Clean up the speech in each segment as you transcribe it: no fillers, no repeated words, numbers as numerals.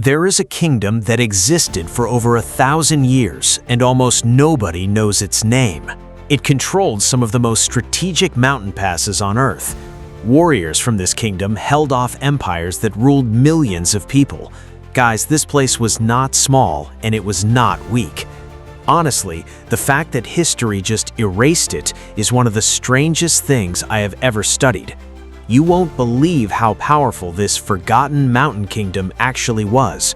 There is a kingdom that existed for over 1,000 years, and almost nobody knows its name. It controlled some of the most strategic mountain passes on Earth. Warriors from this kingdom held off empires that ruled millions of people. Guys, this place was not small, and it was not weak. Honestly, the fact that history just erased it is one of the strangest things I have ever studied. You won't believe how powerful this forgotten mountain kingdom actually was.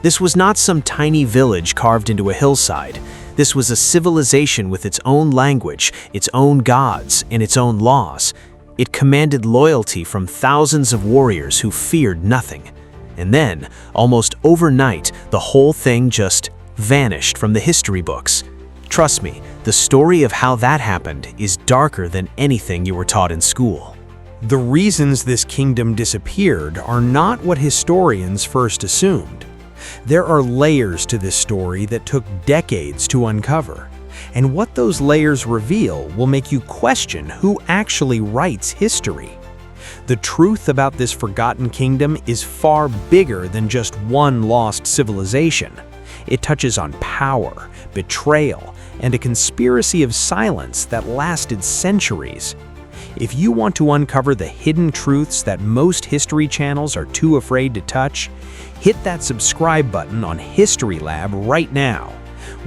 This was not some tiny village carved into a hillside. This was a civilization with its own language, its own gods, and its own laws. It commanded loyalty from thousands of warriors who feared nothing. And then, almost overnight, the whole thing just vanished from the history books. Trust me, the story of how that happened is darker than anything you were taught in school. The reasons this kingdom disappeared are not what historians first assumed. There are layers to this story that took decades to uncover, and what those layers reveal will make you question who actually writes history. The truth about this forgotten kingdom is far bigger than just one lost civilization. It touches on power, betrayal, and a conspiracy of silence that lasted centuries. If you want to uncover the hidden truths that most history channels are too afraid to touch, hit that subscribe button on History Lab right now.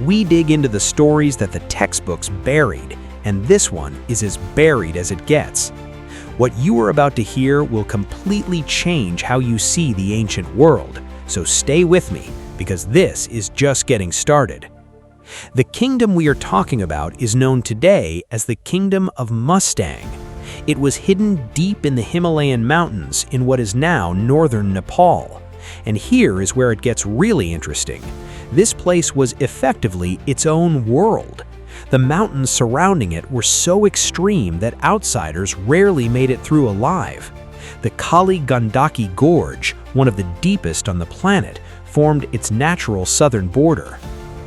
We dig into the stories that the textbooks buried, and this one is as buried as it gets. What you are about to hear will completely change how you see the ancient world, so stay with me, because this is just getting started. The kingdom we are talking about is known today as the Kingdom of Mustang. It was hidden deep in the Himalayan mountains in what is now northern Nepal. And here is where it gets really interesting. This place was effectively its own world. The mountains surrounding it were so extreme that outsiders rarely made it through alive. The Kali Gandaki Gorge, one of the deepest on the planet, formed its natural southern border.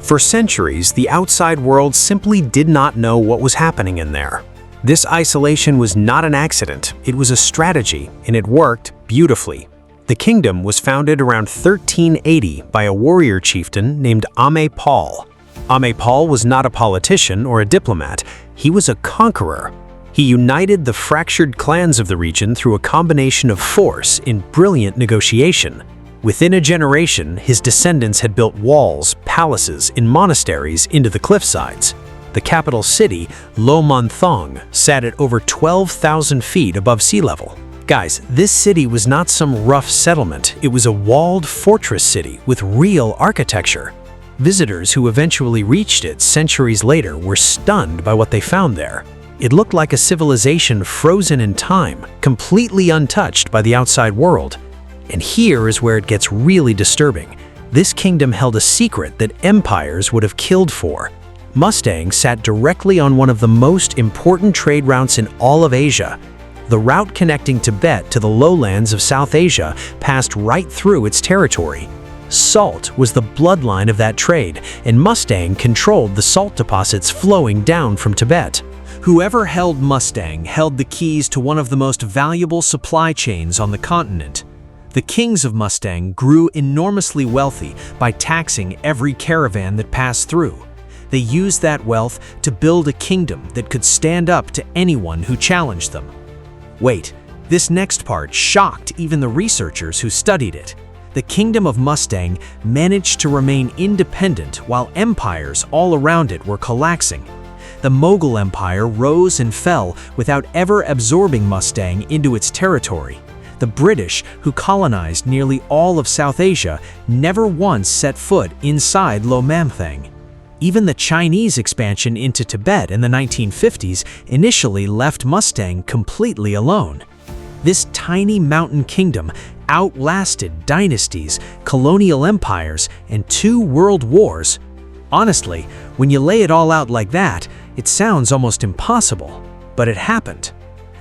For centuries, the outside world simply did not know what was happening in there. This isolation was not an accident, it was a strategy, and it worked beautifully. The kingdom was founded around 1380 by a warrior chieftain named Amepal. Amepal was not a politician or a diplomat, he was a conqueror. He united the fractured clans of the region through a combination of force and brilliant negotiation. Within a generation, his descendants had built walls, palaces, and monasteries into the cliffsides. The capital city, Lomonthong, sat at over 12,000 feet above sea level. Guys, this city was not some rough settlement, it was a walled fortress city with real architecture. Visitors who eventually reached it centuries later were stunned by what they found there. It looked like a civilization frozen in time, completely untouched by the outside world. And here is where it gets really disturbing. This kingdom held a secret that empires would have killed for. Mustang sat directly on one of the most important trade routes in all of Asia. The route connecting Tibet to the lowlands of South Asia passed right through its territory. Salt was the bloodline of that trade, and Mustang controlled the salt deposits flowing down from Tibet. Whoever held Mustang held the keys to one of the most valuable supply chains on the continent. The kings of Mustang grew enormously wealthy by taxing every caravan that passed through. They used that wealth to build a kingdom that could stand up to anyone who challenged them. Wait, this next part shocked even the researchers who studied it. The Kingdom of Mustang managed to remain independent while empires all around it were collapsing. The Mughal Empire rose and fell without ever absorbing Mustang into its territory. The British, who colonized nearly all of South Asia, never once set foot inside Lomonthong. Even the Chinese expansion into Tibet in the 1950s initially left Mustang completely alone. This tiny mountain kingdom outlasted dynasties, colonial empires, and 2 world wars. Honestly, when you lay it all out like that, it sounds almost impossible, but it happened.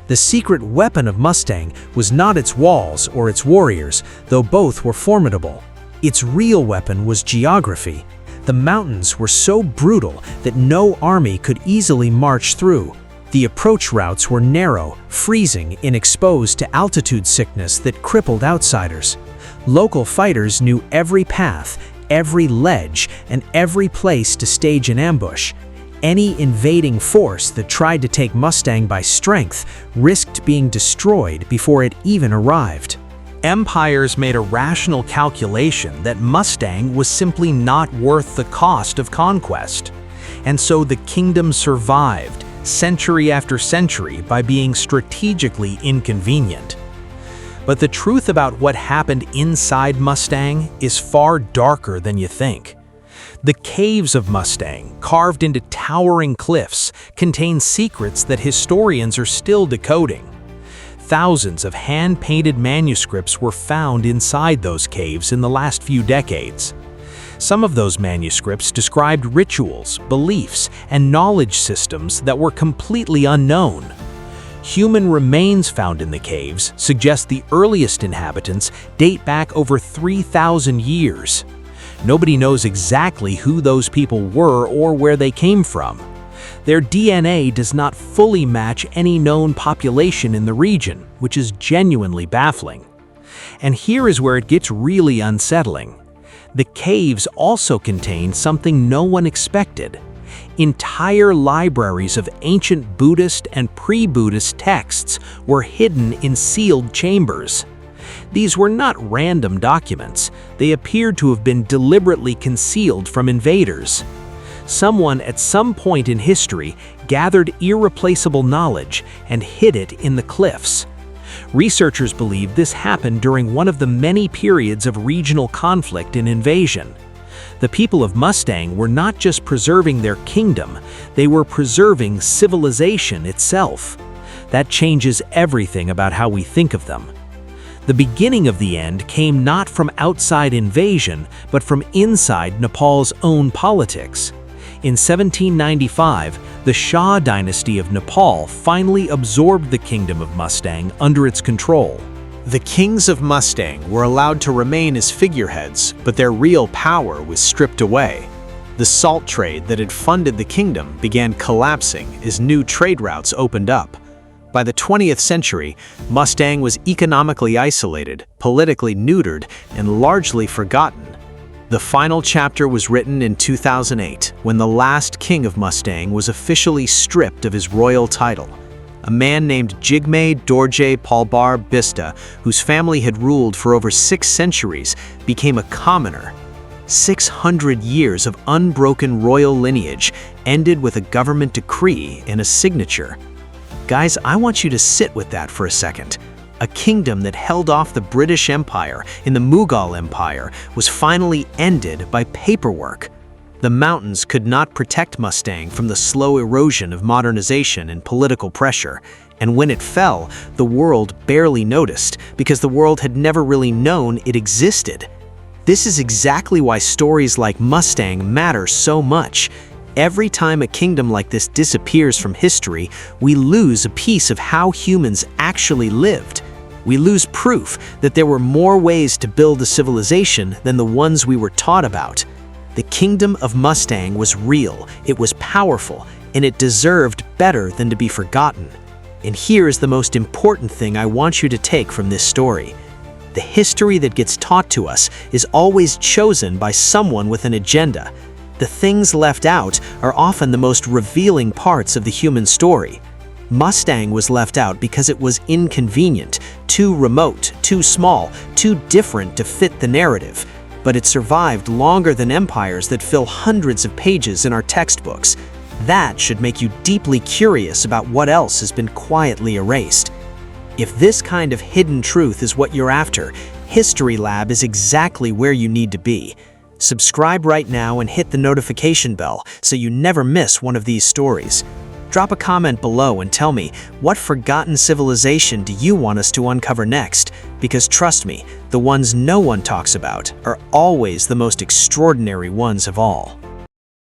The secret weapon of Mustang was not its walls or its warriors, though both were formidable. Its real weapon was geography. The mountains were so brutal that no army could easily march through. The approach routes were narrow, freezing, and exposed to altitude sickness that crippled outsiders. Local fighters knew every path, every ledge, and every place to stage an ambush. Any invading force that tried to take Mustang by strength risked being destroyed before it even arrived. Empires made a rational calculation that Mustang was simply not worth the cost of conquest. And so the kingdom survived, century after century, by being strategically inconvenient. But the truth about what happened inside Mustang is far darker than you think. The caves of Mustang, carved into towering cliffs, contain secrets that historians are still decoding. Thousands of hand-painted manuscripts were found inside those caves in the last few decades. Some of those manuscripts described rituals, beliefs, and knowledge systems that were completely unknown. Human remains found in the caves suggest the earliest inhabitants date back over 3,000 years. Nobody knows exactly who those people were or where they came from. Their DNA does not fully match any known population in the region, which is genuinely baffling. And here is where it gets really unsettling. The caves also contain something no one expected. Entire libraries of ancient Buddhist and pre-Buddhist texts were hidden in sealed chambers. These were not random documents. They appeared to have been deliberately concealed from invaders. Someone at some point in history gathered irreplaceable knowledge and hid it in the cliffs. Researchers believe this happened during one of the many periods of regional conflict and invasion. The people of Mustang were not just preserving their kingdom, they were preserving civilization itself. That changes everything about how we think of them. The beginning of the end came not from outside invasion, but from inside Nepal's own politics. In 1795, the Shah dynasty of Nepal finally absorbed the Kingdom of Mustang under its control. The kings of Mustang were allowed to remain as figureheads, but their real power was stripped away. The salt trade that had funded the kingdom began collapsing as new trade routes opened up. By the 20th century, Mustang was economically isolated, politically neutered, and largely forgotten. The final chapter was written in 2008, when the last king of Mustang was officially stripped of his royal title. A man named Jigme Dorje Palbar Bista, whose family had ruled for over 6 centuries, became a commoner. 600 years of unbroken royal lineage ended with a government decree and a signature. Guys, I want you to sit with that for a second. A kingdom that held off the British Empire in the Mughal Empire was finally ended by paperwork. The mountains could not protect Mustang from the slow erosion of modernization and political pressure, and when it fell, the world barely noticed because the world had never really known it existed. This is exactly why stories like Mustang matter so much. Every time a kingdom like this disappears from history, we lose a piece of how humans actually lived. We lose proof that there were more ways to build a civilization than the ones we were taught about. The Kingdom of Mustang was real, it was powerful, and it deserved better than to be forgotten. And here is the most important thing I want you to take from this story. The history that gets taught to us is always chosen by someone with an agenda. The things left out are often the most revealing parts of the human story. Mustang was left out because it was inconvenient, too remote, too small, too different to fit the narrative. But it survived longer than empires that fill hundreds of pages in our textbooks. That should make you deeply curious about what else has been quietly erased. If this kind of hidden truth is what you're after, History Lab is exactly where you need to be. Subscribe right now and hit the notification bell so you never miss one of these stories. Drop a comment below and tell me, what forgotten civilization do you want us to uncover next? Because trust me, the ones no one talks about are always the most extraordinary ones of all.